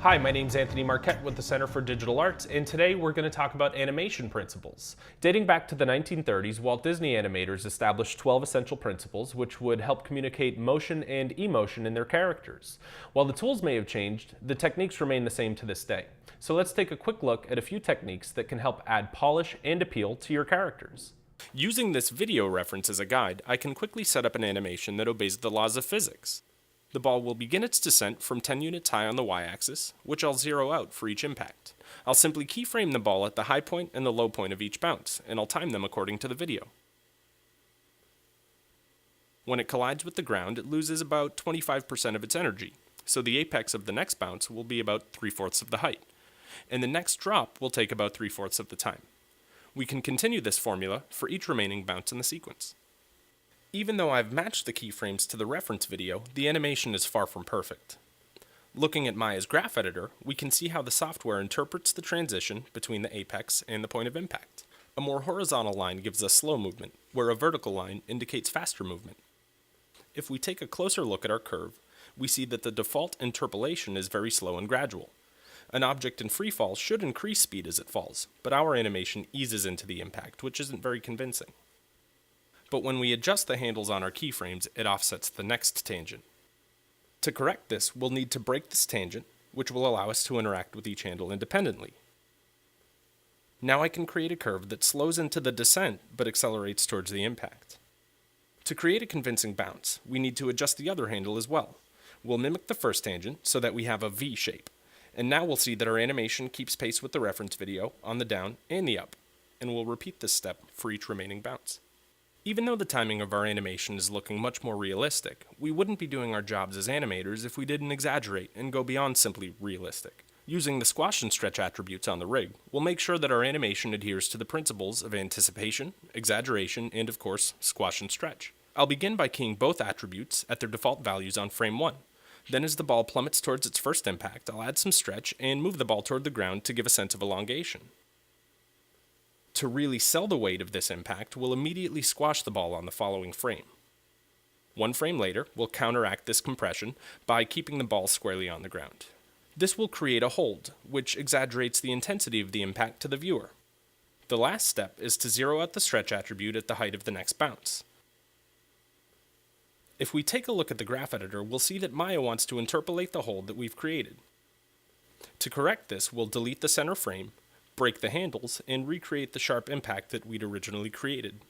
Hi, my name's Anthony Marquette with the Center for Digital Arts, and today we're going to talk about animation principles. Dating back to the 1930s, Walt Disney animators established 12 essential principles which would help communicate motion and emotion in their characters. While the tools may have changed, the techniques remain the same to this day. So let's take a quick look at a few techniques that can help add polish and appeal to your characters. Using this video reference as a guide, I can quickly set up an animation that obeys the laws of physics. The ball will begin its descent from 10 units high on the y-axis, which I'll zero out for each impact. I'll simply keyframe the ball at the high point and the low point of each bounce, and I'll time them according to the video. When it collides with the ground, it loses about 25% of its energy, so the apex of the next bounce will be about 3/4 of the height, and the next drop will take about 3/4 of the time. We can continue this formula for each remaining bounce in the sequence. Even though I've matched the keyframes to the reference video, the animation is far from perfect. Looking at Maya's graph editor, we can see how the software interprets the transition between the apex and the point of impact. A more horizontal line gives us slow movement, where a vertical line indicates faster movement. If we take a closer look at our curve, we see that the default interpolation is very slow and gradual. An object in free fall should increase speed as it falls, but our animation eases into the impact, which isn't very convincing. But when we adjust the handles on our keyframes, it offsets the next tangent. To correct this, we'll need to break this tangent, which will allow us to interact with each handle independently. Now I can create a curve that slows into the descent, but accelerates towards the impact. To create a convincing bounce, we need to adjust the other handle as well. We'll mimic the first tangent so that we have a V shape. And now we'll see that our animation keeps pace with the reference video on the down and the up, and we'll repeat this step for each remaining bounce. Even though the timing of our animation is looking much more realistic, we wouldn't be doing our jobs as animators if we didn't exaggerate and go beyond simply realistic. Using the squash and stretch attributes on the rig, we'll make sure that our animation adheres to the principles of anticipation, exaggeration, and of course, squash and stretch. I'll begin by keying both attributes at their default values on frame 1. Then as the ball plummets towards its first impact, I'll add some stretch and move the ball toward the ground to give a sense of elongation. To really sell the weight of this impact, we'll immediately squash the ball on the following frame. One frame later, we'll counteract this compression by keeping the ball squarely on the ground. This will create a hold, which exaggerates the intensity of the impact to the viewer. The last step is to zero out the stretch attribute at the height of the next bounce. If we take a look at the graph editor, we'll see that Maya wants to interpolate the hold that we've created. To correct this, we'll delete the center frame, break the handles, and recreate the sharp impact that we'd originally created.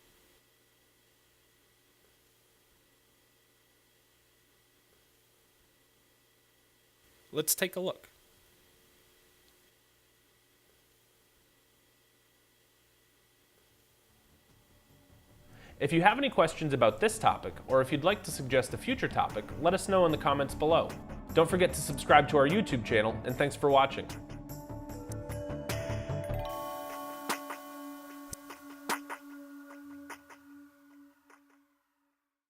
Let's take a look. If you have any questions about this topic, or if you'd like to suggest a future topic, let us know in the comments below. Don't forget to subscribe to our YouTube channel, and thanks for watching.